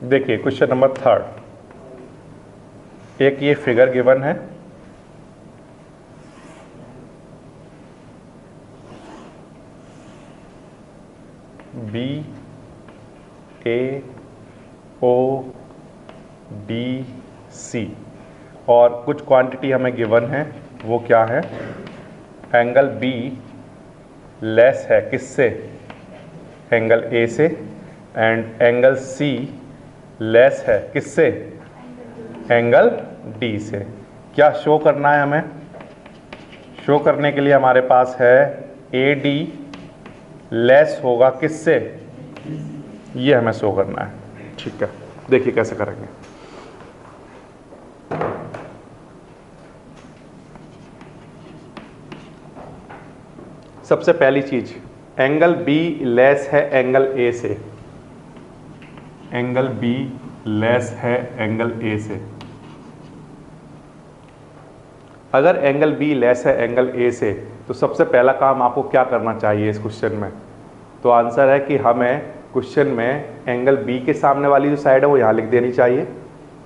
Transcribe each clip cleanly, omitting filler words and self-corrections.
देखिए question number 3, एक ये फिगर गिवन है, बी ए ओ डी सी और कुछ क्वांटिटी हमें गिवन है। वो क्या है? एंगल बी लेस है किससे? एंगल ए से। एंड एंगल सी लेस है किससे? एंगल डी से। क्या शो करना है हमें? शो करने के लिए हमारे पास है ए डी लेस होगा किससे? ये हमें शो करना है। ठीक है, देखिए कैसे करेंगे। सबसे पहली चीज, एंगल बी लेस है एंगल ए से। एंगल बी लेस है एंगल ए से। अगर एंगल बी लेस है एंगल ए से तो सबसे पहला काम आपको क्या करना चाहिए इस क्वेश्चन में? तो आंसर है कि हमें क्वेश्चन में एंगल बी के सामने वाली जो साइड है वो यहाँ लिख देनी चाहिए,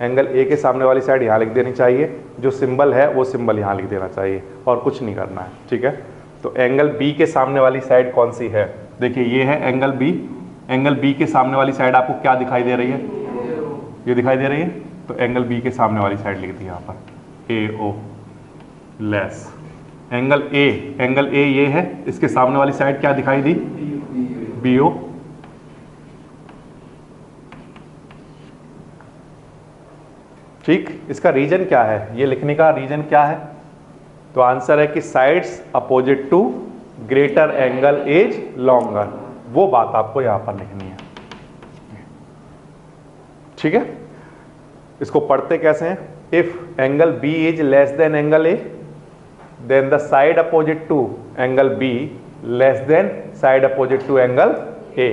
एंगल ए के सामने वाली साइड यहाँ लिख देनी चाहिए, जो सिंबल है वो सिंबल यहाँ लिख देना चाहिए और कुछ नहीं करना है। ठीक है, तो एंगल बी के सामने वाली साइड कौन सी है? देखिए ये है एंगल बी। एंगल बी के सामने वाली साइड आपको क्या दिखाई दे रही है? ये दिखाई दे रही है। तो एंगल बी के सामने वाली साइड लिख दी यहाँ पर ए ओ लेस। एंगल ए ये है, इसके सामने वाली साइड क्या दिखाई दी? B O. ठीक, इसका रीजन क्या है? ये लिखने का रीजन क्या है? तो आंसर है कि sides opposite to greater angle is longer. वो बात आपको यहां पर लिखनी है। ठीक है, इसको पढ़ते कैसे हैं? If angle B is less than angle A then the side opposite to angle B less than side opposite to angle A.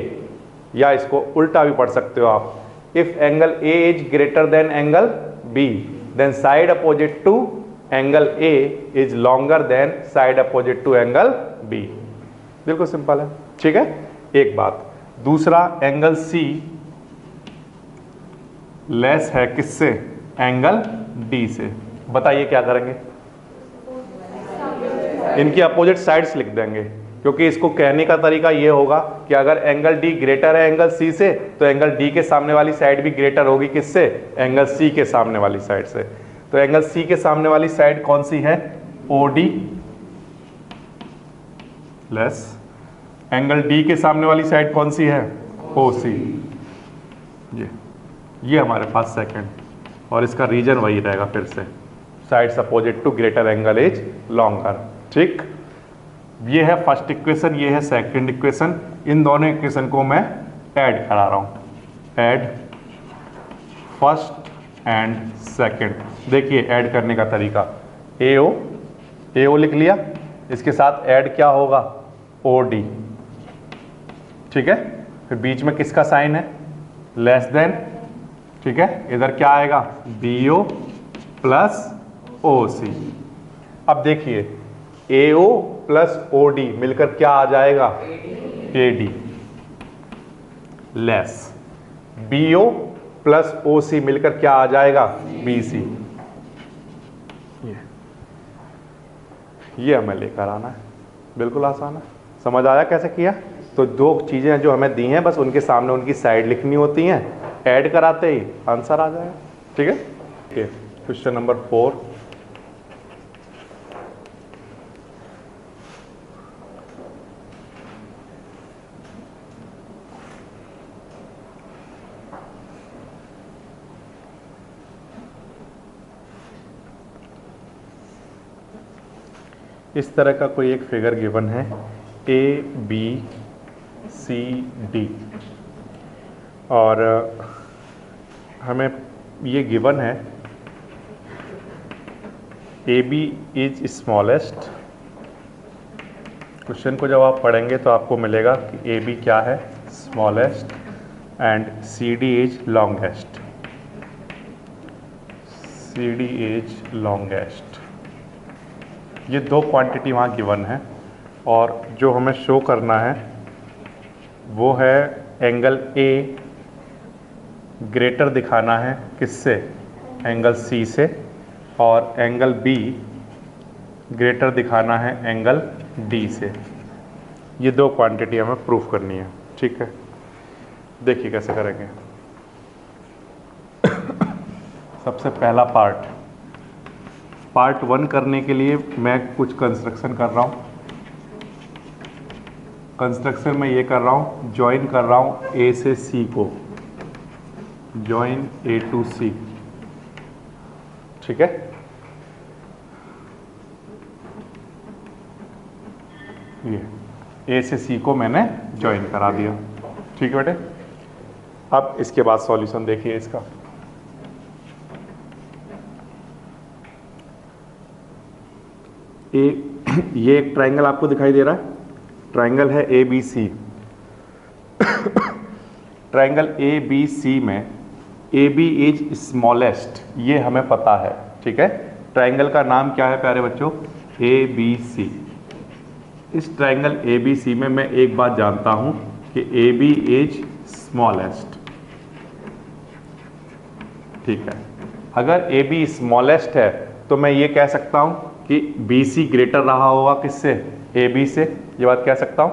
या इसको उल्टा भी पढ़ सकते हो आप, if angle A is greater than angle B then side opposite to angle A is longer than side opposite to angle B. बिल्कुल simple है। ठीक है, एक बात। दूसरा, एंगल सी लेस है किससे? एंगल डी से। बताइए क्या करेंगे? इनकी अपोजिट साइड्स लिख देंगे, क्योंकि इसको कहने का तरीका ये होगा कि अगर एंगल डी ग्रेटर है एंगल सी से तो एंगल डी के सामने वाली साइड भी ग्रेटर होगी किससे? एंगल सी के सामने वाली साइड से। तो एंगल सी के सामने वाली साइड कौन सी है? O D less. Angle D के सामने वाली साइड कौन सी है? ओ सी। ये हमारे पास सेकंड, और इसका रीजन वही रहेगा फिर से, sides opposite to greater angle is longer. ठीक, ये है फर्स्ट इक्वेशन, ये है सेकंड इक्वेशन। इन दोनों इक्वेशन को मैं ऐड करा रहा हूं। Add first and second. देखिए ऐड करने का तरीका, ए ओ लिख लिया, इसके साथ ऐड क्या होगा? O D. ठीक है, फिर बीच में किसका साइन है? Less than. ठीक है, इधर क्या आएगा? B O plus O C. अब देखिए ए ओ प्लस ओ डी मिलकर क्या आ जाएगा? A D less. B O plus O C मिलकर क्या आ जाएगा? B C. ये हमें लेकर आना है। बिल्कुल आसान है, समझ आया कैसे किया? तो दो चीज़ें जो हमें दी हैं बस उनके सामने उनकी साइड लिखनी होती हैं, ऐड कराते ही आंसर आ जाएगा। ठीक है, क्वेश्चन नंबर 4। इस तरह का कोई एक फिगर गिवन है, ए बी सी डी, और हमें ये गिवन है A B is smallest. Question को जब आप पढ़ेंगे तो आपको मिलेगा कि ए बी क्या है? Smallest, and C D is longest. C D is longest. ये दो क्वांटिटी वहाँ गिवन है, और जो हमें शो करना है वो है एंगल ए ग्रेटर दिखाना है किससे, एंगल सी से, और एंगल बी ग्रेटर दिखाना है एंगल डी से। ये दो क्वांटिटी हमें प्रूफ करनी है, ठीक है। देखिए कैसे करेंगे। सबसे पहला पार्ट 1 करने के लिए मैं कुछ कंस्ट्रक्शन कर रहा हूँ। कंस्ट्रक्शन में ये कर रहा हूँ, ज्वाइन कर रहा हूँ ए से सी को, ज्वाइन ए टू सी, ठीक है। ये ए से सी को मैंने ज्वाइन करा दिया, ठीक है बेटे। अब इसके बाद सॉल्यूशन देखिए इसका। ये एक ट्रायंगल आपको दिखाई दे रहा है, ट्रायंगल है A B C. Triangle A B C में ए बी इज स्मॉलेस्ट, ये हमें पता है, ठीक है। ट्रायंगल का नाम क्या है प्यारे बच्चों, ए बी सी। इस ट्रायंगल ए बी सी में मैं एक बात जानता हूं कि ए बी इज स्मॉलेस्ट, ठीक है। अगर ए बी स्मॉलेस्ट है तो मैं ये कह सकता हूं कि बी सी ग्रेटर रहा होगा किससे, ए बी से, ये बात कह सकता हूं।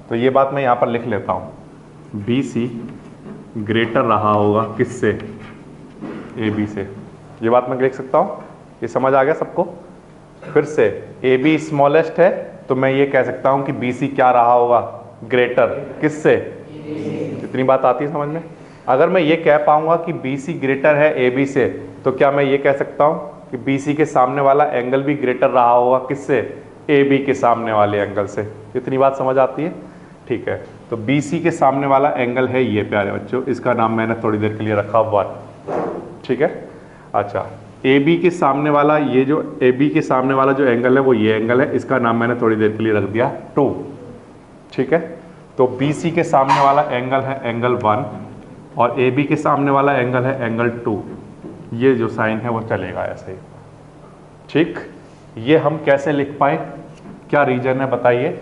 तो ये बात मैं यहां पर लिख लेता हूं, बी सी ग्रेटर रहा होगा किससे, ए बी से, ये बात मैं लिख सकता हूं। ये समझ आ गया सबको। फिर से ए बी स्मॉलेस्ट है तो मैं ये कह सकता हूं कि बी सी क्या रहा होगा, ग्रेटर किससे, इतनी बात आती है समझ में। अगर मैं ये कह पाऊंगा कि बी सी ग्रेटर है ए बी से, तो क्या मैं ये कह सकता हूं कि बी सी के सामने वाला एंगल भी ग्रेटर रहा होगा किससे, ए बी के सामने वाले एंगल से। इतनी बात समझ आती है, ठीक है। तो बी सी के सामने वाला एंगल है ये प्यारे बच्चों, इसका नाम मैंने थोड़ी देर के लिए रखा 1, ठीक है। अच्छा, ए बी के सामने वाला, ये जो ए बी के सामने वाला जो एंगल है वो ये एंगल है, इसका नाम मैंने थोड़ी देर के लिए रख दिया 2, ठीक है। तो बी सी के सामने वाला एंगल है एंगल 1 और ए बी के सामने वाला एंगल है एंगल 2। ये जो साइन है वो चलेगा ऐसे ही, ठीक। ये हम कैसे लिख पाए, क्या रीजन है बताइए।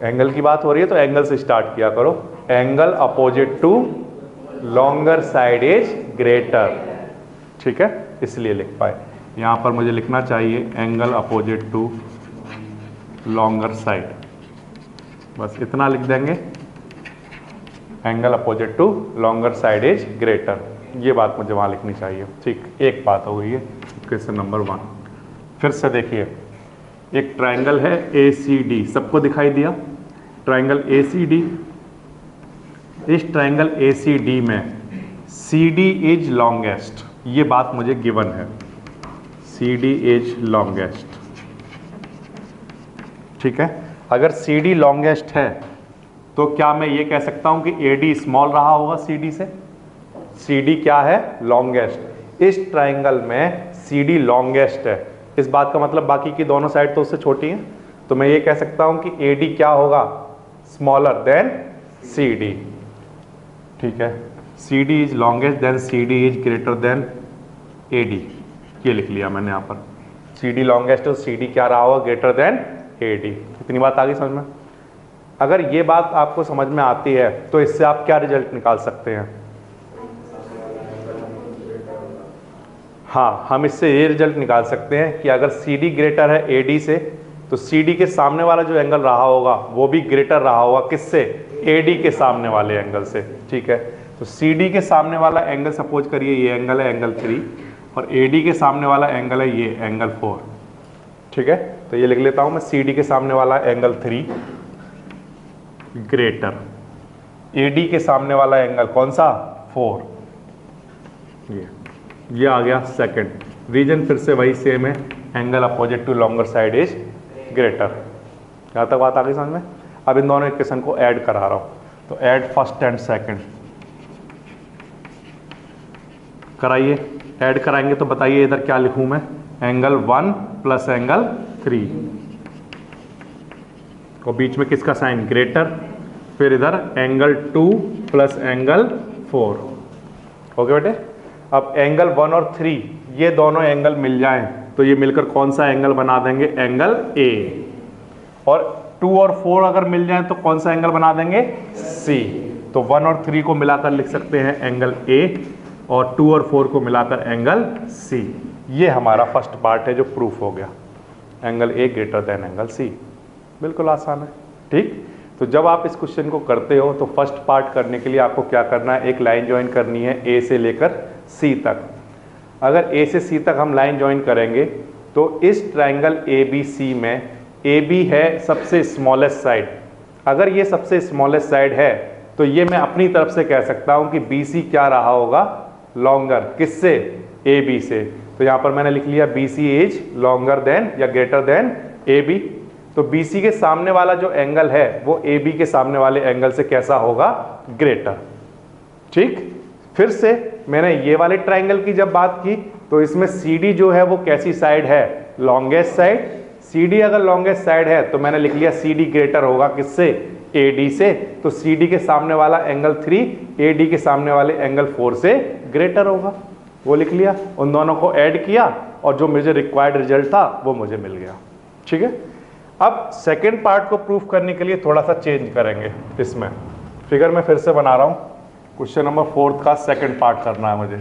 एंगल की बात हो रही है तो एंगल से स्टार्ट किया करो। Angle opposite to longer side is greater, ठीक है, इसलिए लिख पाए। यहां पर मुझे लिखना चाहिए angle opposite to longer side, बस इतना लिख देंगे, angle opposite to longer side is greater. ये बात मुझे वहां लिखनी चाहिए, ठीक। एक बात हो गई है क्वेश्चन नंबर 1। फिर से देखिए, एक ट्रायंगल है ए सी डी, सबको दिखाई दिया ट्रायंगल ए सी डी। इस ट्रायंगल ए सी डी में सी डी इज लॉन्गेस्ट, ये बात मुझे गिवन है, सी डी इज लॉन्गेस्ट, ठीक है। अगर सी डी लॉन्गेस्ट है तो क्या मैं ये कह सकता हूं कि ए डी स्मॉल रहा होगा सी डी से, सी डी क्या है, लॉन्गेस्ट। इस ट्रायंगल में सी डी लॉन्गेस्ट है, इस बात का मतलब बाकी की दोनों साइड तो उससे छोटी हैं, तो मैं ये कह सकता हूं कि ए डी क्या होगा, स्मॉलर देन सी डी, ठीक है। C D is longest then C D is greater than A D, ये लिख लिया मैंने यहाँ पर। सी डी लॉन्गेस्ट तो सी डी क्या रहा होगा, ग्रेटर देन ए डी। इतनी बात आ गई समझ में। अगर ये बात आपको समझ में आती है तो इससे आप क्या रिजल्ट निकाल सकते हैं। हाँ, हम इससे ये रिजल्ट निकाल सकते हैं कि अगर सी डी ग्रेटर है ए डी से, तो सी डी के सामने वाला जो एंगल रहा होगा वो भी ग्रेटर रहा होगा किससे, ए डी के सामने वाले एंगल से, ठीक है। तो सी डी के सामने वाला एंगल सपोज करिए ये एंगल है एंगल 3, और ए डी के सामने वाला एंगल है ये एंगल 4, ठीक है। तो ये लिख लेता हूं मैं, सी डी के सामने वाला एंगल 3 ग्रेटर, ए डी के सामने वाला एंगल कौन सा, 4। ये आ गया सेकंड रीजन। फिर से वही सेम है, angle opposite to longer side is greater. यहाँ तक बात आ गई समझ में। अब इन दोनों इक्वेशन को ऐड करा रहा हूं, तो ऐड फर्स्ट एंड सेकंड कराइए। ऐड कराएंगे तो बताइए इधर क्या लिखूं मैं, एंगल 1 प्लस एंगल 3, और बीच में किसका साइन, ग्रेटर। फिर इधर एंगल 2 प्लस एंगल 4, ओके बेटे। अब एंगल 1 और 3 ये दोनों एंगल मिल जाएं तो ये मिलकर कौन सा एंगल बना देंगे, एंगल ए। और 2 और 4 अगर मिल जाएं तो कौन सा एंगल बना देंगे, सी। तो 1 और 3 को मिलाकर लिख सकते हैं एंगल ए, और 2 और 4 को मिलाकर एंगल सी। ये हमारा फर्स्ट पार्ट है जो प्रूफ हो गया, angle A greater than angle C. बिल्कुल आसान है, ठीक। तो जब आप इस क्वेश्चन को करते हो तो फर्स्ट पार्ट करने के लिए आपको क्या करना है, एक लाइन ज्वाइन करनी है ए से लेकर सी तक। अगर ए से सी तक हम लाइन ज्वाइन करेंगे तो इस ट्रायंगल ए बी सी में ए बी है सबसे स्मॉलेस्ट साइड। अगर ये सबसे स्मॉलेस्ट साइड है तो ये मैं अपनी तरफ से कह सकता हूं कि बी सी क्या रहा होगा, लॉन्गर, किससे, ए बी से। तो यहां पर मैंने लिख लिया B C is longer than या ग्रेटर देन ए बी। तो बी सी के सामने वाला जो एंगल है वो ए बी के सामने वाले एंगल से कैसा होगा, ग्रेटर, ठीक। फिर से मैंने ये वाले ट्रायंगल की जब बात की तो इसमें सी डी जो है वो कैसी साइड है, लॉन्गेस्ट साइड। सी डी अगर लॉन्गेस्ट साइड है तो मैंने लिख लिया सी डी ग्रेटर होगा किससे, ए डी से। तो सी डी के सामने वाला एंगल 3 ए डी के सामने वाले एंगल 4 से ग्रेटर होगा, वो लिख लिया। उन दोनों को ऐड किया और जो मुझे रिक्वायर्ड रिजल्ट था वो मुझे मिल गया, ठीक है। अब सेकेंड पार्ट को प्रूफ करने के लिए थोड़ा सा चेंज करेंगे। इसमें फिगर में फिर से बना रहा हूं, क्वेश्चन नंबर 4 का सेकेंड पार्ट करना है मुझे।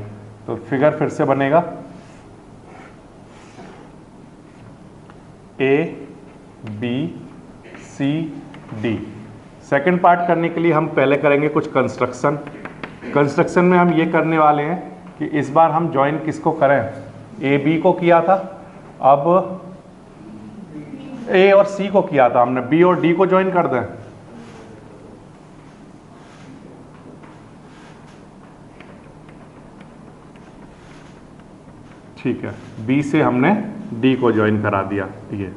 तो फिगर फिर से बनेगा A B C D. Second part करने के लिए हम पहले करेंगे कुछ कंस्ट्रक्शन। कंस्ट्रक्शन में हम ये करने वाले हैं कि इस बार हम ज्वाइन किसको करें, ए बी को किया था, अब ए और सी को किया था हमने, बी और डी को ज्वाइन कर दें। ठीक है, बी से हमने डी को ज्वाइन करा दिया। ये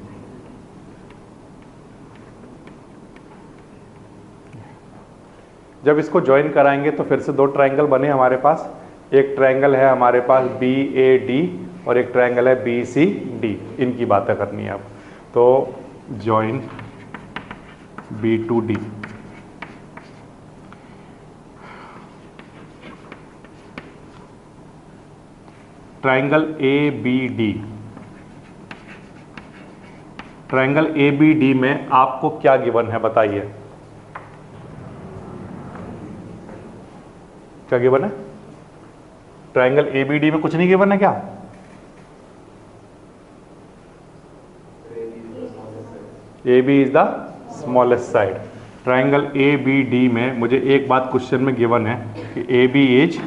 जब इसको ज्वाइन कराएंगे तो फिर से दो ट्रायंगल बने हमारे पास। एक ट्रायंगल है हमारे पास बी ए डी और एक ट्रायंगल है बी सी डी। इनकी बातें करनी है अब। तो join B to D, triangle A B D. Triangle A B D में आपको क्या गिवन है बताइए, क्या गिवन है? ट्रायंगल ए बी डी में कुछ नहीं गिवन है क्या? A B is the smallest side. Triangle A B D में मुझे एक बात क्वेश्चन में गिवन है कि A B is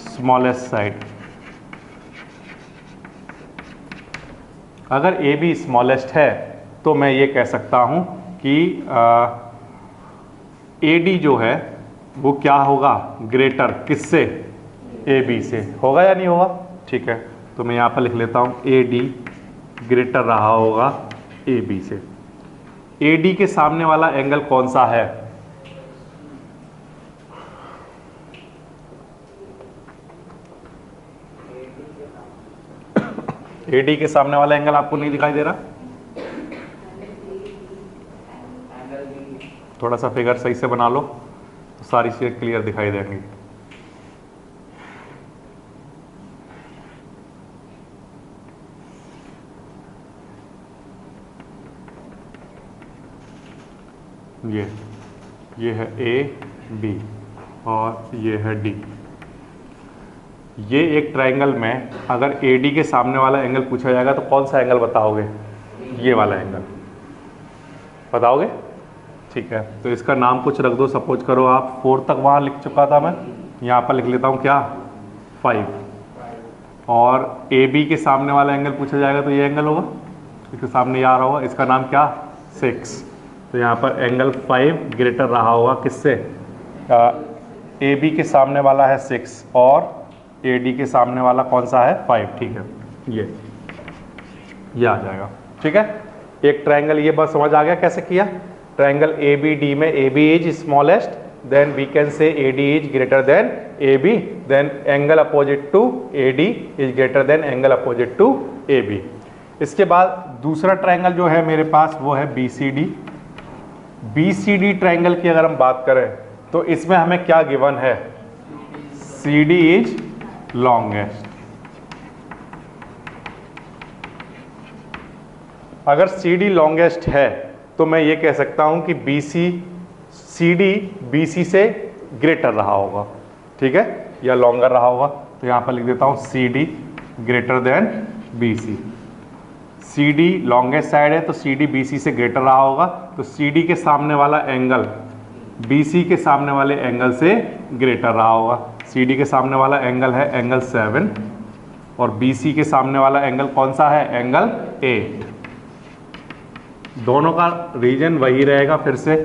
smallest side. अगर ए बी स्मॉलेस्ट है तो मैं ये कह सकता हूं कि ए डी जो है वो क्या होगा, ग्रेटर, किससे, ए बी से। होगा या नहीं होगा? ठीक है, तो मैं यहाँ पर लिख लेता हूँ ए डी ग्रेटर रहा होगा ए बी से। ए डी के सामने वाला एंगल कौन सा है? ए डी के सामने वाला एंगल आपको नहीं दिखाई दे रहा? थोड़ा सा फिगर सही से बना लो तो सारी चीजें क्लियर दिखाई देंगी। ये है ए बी और ये है डी। ये एक ट्रायंगल में अगर ए डी के सामने वाला एंगल पूछा जाएगा तो कौन सा एंगल बताओगे? ये वाला एंगल बताओगे? ठीक है, तो इसका नाम कुछ रख दो। सपोज करो आप 4 तक वहाँ लिख चुका था मैं, यहाँ पर लिख लेता हूँ क्या, 5। और ए बी के सामने वाला एंगल पूछा जाएगा तो ये एंगल होगा, इसके सामने ये आ रहा होगा, इसका नाम क्या, 6। तो यहाँ पर एंगल 5 ग्रेटर रहा होगा किससे, ए बी के सामने वाला है 6 और ए डी के सामने वाला कौन सा है, 5। ठीक है, ये आ जाएगा। ठीक है, एक ट्रायंगल ये बस समझ आ गया कैसे किया। ट्रायंगल ए बी डी में A B is smallest, then we can say A D is greater than A B, then angle opposite to A D is greater than angle opposite to A B. इसके बाद दूसरा triangle जो है मेरे पास वो है B C D. B C D triangle की अगर हम बात करें तो इसमें हमें क्या गिवन है, सी डी इज लॉन्गेस्ट। अगर सी डी लॉन्गेस्ट है तो मैं ये कह सकता हूं कि बी सी CD BC से ग्रेटर रहा होगा, ठीक है, या लॉन्गर रहा होगा। तो यहाँ पर लिख देता हूँ CD greater than BC। CD longest side है तो CD BC से ग्रेटर रहा होगा, तो CD के सामने वाला एंगल BC के सामने वाले एंगल से ग्रेटर रहा होगा। CD के सामने वाला एंगल है एंगल 7 और BC के सामने वाला एंगल कौन सा है, एंगल 8। दोनों का रीजन वही रहेगा। फिर से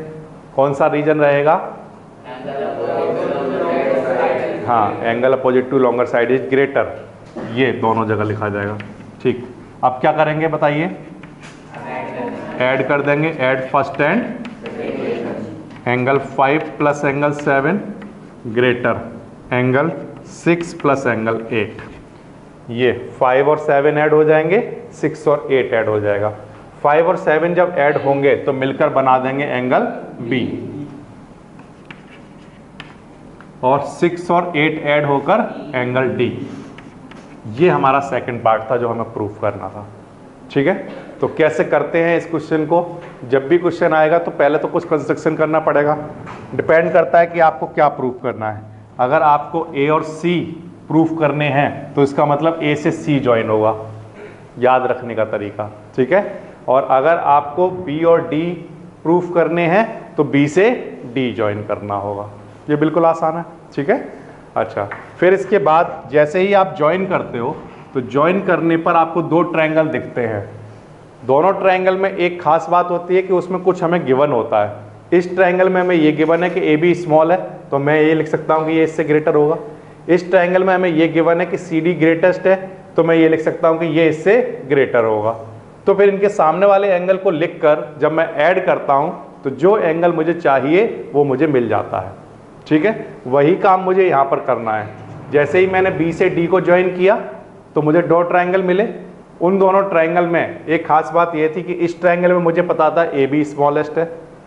कौन सा रीजन रहेगा, हाँ, angle opposite to longer side is greater, ये दोनों जगह लिखा जाएगा। ठीक, अब क्या करेंगे बताइए, ऐड कर देंगे, add first and angle 5 plus angle 7 greater angle 6 plus angle 8। ये 5 और 7 ऐड हो जाएंगे, 6 और 8 ऐड हो जाएगा। 5 और 7 जब ऐड होंगे तो मिलकर बना देंगे एंगल B, और 6 और 8 ऐड होकर एंगल D। ये हमारा सेकंड पार्ट था जो हमें प्रूफ करना था, ठीक है। तो कैसे करते हैं इस क्वेश्चन को, जब भी क्वेश्चन आएगा तो पहले तो कुछ कंस्ट्रक्शन करना पड़ेगा, डिपेंड करता है कि आपको क्या प्रूफ करना है। अगर आपको A और C प्रूफ करने हैं तो इसका मतलब A से C ज्वाइन होगा, याद रखने का तरीका, ठीक है। और अगर आपको B और D प्रूफ करने हैं तो B से D ज्वाइन करना होगा, ये बिल्कुल आसान है, ठीक है। अच्छा, फिर इसके बाद जैसे ही आप ज्वाइन करते हो तो ज्वाइन करने पर आपको दो ट्रायंगल दिखते हैं। दोनों ट्रायंगल में एक खास बात होती है कि उसमें कुछ हमें गिवन होता है। इस ट्रायंगल में हमें ये गिवन है कि AB स्मॉल है, तो मैं ये लिख सकता हूँ कि ये इससे ग्रेटर होगा। इस ट्रायंगल में हमें ये गिवन है कि CD ग्रेटेस्ट है, तो मैं ये लिख सकता हूँ कि ये इससे ग्रेटर होगा। तो फिर इनके सामने वाले एंगल को लिखकर जब मैं ऐड करता हूँ तो जो एंगल मुझे चाहिए वो मुझे मिल जाता है, ठीक है। वही काम मुझे यहाँ पर करना है। जैसे ही मैंने B से D को ज्वाइन किया तो मुझे दो ट्रायंगल मिले। उन दोनों ट्रायंगल में एक खास बात ये थी कि इस ट्रायंगल में मुझे पता था AB स्मॉलेस्ट है,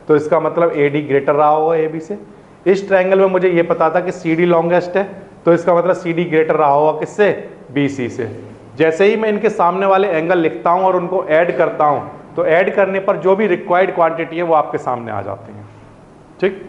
तो इसका मतलब AD ग्रेटर रहा होगा AB से। इस ट्रायंगल में मुझे ये पता था कि CD लॉन्गेस्ट है, तो इसका मतलब CD ग्रेटर रहा होगा किससे, BC से। जैसे ही मैं इनके सामने वाले एंगल लिखता हूँ और उनको ऐड करता हूँ तो ऐड करने पर जो भी रिक्वायर्ड क्वांटिटी है वो आपके सामने आ जाती है, ठीक।